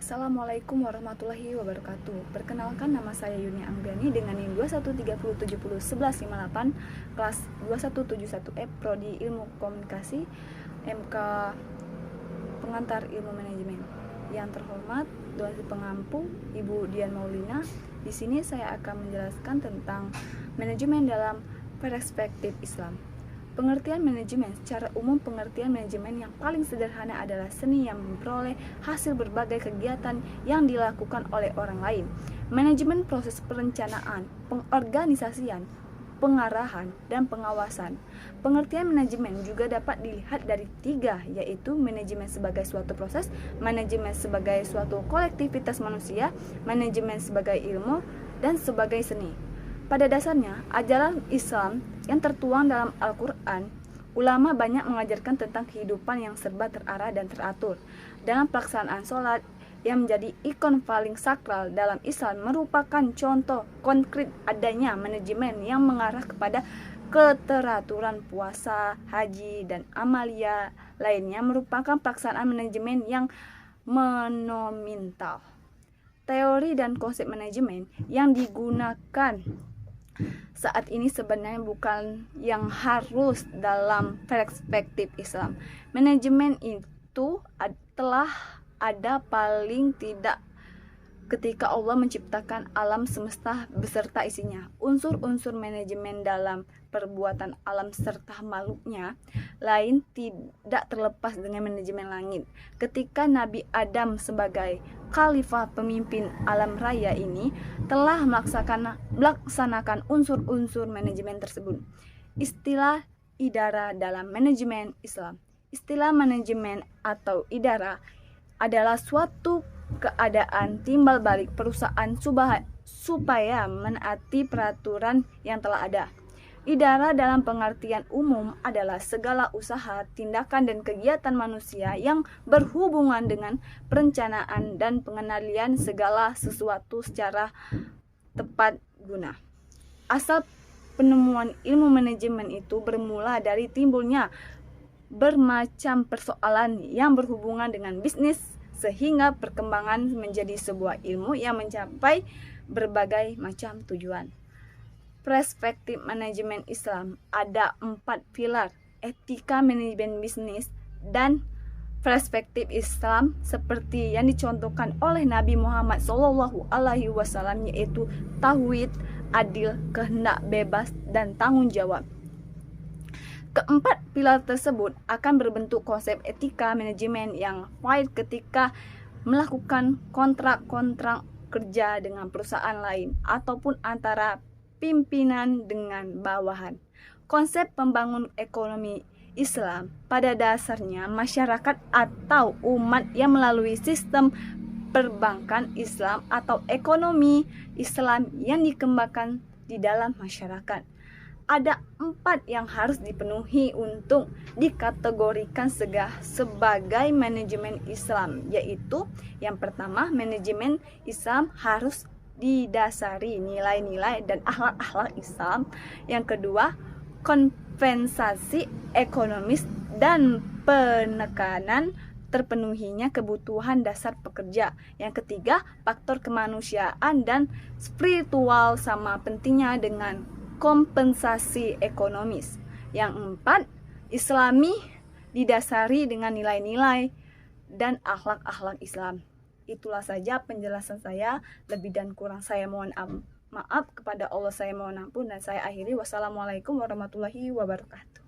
Assalamualaikum warahmatullahi wabarakatuh. Perkenalkan, nama saya Yuni Anggrani dengan NIM 2130701158 kelas 2171F Prodi Ilmu Komunikasi MK Pengantar Ilmu Manajemen. Yang terhormat dosen pengampu Ibu Dian Maulina. Di sini saya akan menjelaskan tentang manajemen dalam perspektif Islam. Pengertian manajemen secara umum, pengertian manajemen yang paling sederhana adalah seni yang memperoleh hasil berbagai kegiatan yang dilakukan oleh orang lain. Manajemen proses perencanaan, pengorganisasian, pengarahan, dan pengawasan. Pengertian manajemen juga dapat dilihat dari tiga, yaitu manajemen sebagai suatu proses, manajemen sebagai suatu kolektivitas manusia, manajemen sebagai ilmu, dan sebagai seni. Pada dasarnya, ajaran Islam yang tertuang dalam Al-Quran, ulama banyak mengajarkan tentang kehidupan yang serba terarah dan teratur. Dalam pelaksanaan sholat, yang menjadi ikon paling sakral dalam Islam, merupakan contoh konkret adanya manajemen yang mengarah kepada keteraturan. Puasa, haji, dan amalia lainnya merupakan pelaksanaan manajemen yang monumental. Teori dan konsep manajemen yang digunakan saat ini sebenarnya bukan yang harus dalam perspektif Islam. Manajemen itu telah ada paling tidak ketika Allah menciptakan alam semesta beserta isinya. Unsur-unsur manajemen dalam perbuatan alam serta makhluknya lain tidak terlepas dengan manajemen langit. Ketika Nabi Adam sebagai khalifah pemimpin alam raya ini telah melaksanakan unsur-unsur manajemen tersebut. Istilah idara dalam manajemen Islam. Istilah manajemen atau idara adalah suatu keadaan timbal balik perusahaan supaya menaati peraturan yang telah ada. Idara dalam pengertian umum adalah segala usaha, tindakan, dan kegiatan manusia yang berhubungan dengan perencanaan dan pengendalian segala sesuatu secara tepat guna. Asal penemuan ilmu manajemen itu bermula dari timbulnya bermacam persoalan yang berhubungan dengan bisnis, sehingga perkembangan menjadi sebuah ilmu yang mencapai berbagai macam tujuan. Perspektif manajemen Islam ada 4 pilar: etika manajemen bisnis dan perspektif Islam seperti yang dicontohkan oleh Nabi Muhammad SAW, yaitu tauhid, adil, kehendak bebas, dan tanggung jawab. Keempat pilar tersebut akan berbentuk konsep etika manajemen yang valid ketika melakukan kontrak kerja dengan perusahaan lain ataupun antara pimpinan dengan bawahan. Konsep pembangun ekonomi Islam pada dasarnya masyarakat atau umat yang melalui sistem perbankan Islam atau ekonomi Islam yang dikembangkan di dalam masyarakat. Ada 4 yang harus dipenuhi untuk dikategorikan sebagai manajemen Islam, yaitu yang pertama, manajemen Islam harus didasari nilai-nilai dan akhlak-akhlak Islam. Yang kedua, kompensasi ekonomis dan penekanan terpenuhinya kebutuhan dasar pekerja. Yang ketiga, faktor kemanusiaan dan spiritual sama pentingnya dengan kompensasi ekonomis. Yang empat, Islami didasari dengan nilai-nilai dan akhlak-akhlak Islam. Itulah saja penjelasan saya. Lebih dan kurang saya mohon maaf. Kepada Allah saya mohon ampun, dan saya akhiri. Wassalamualaikum warahmatullahi wabarakatuh.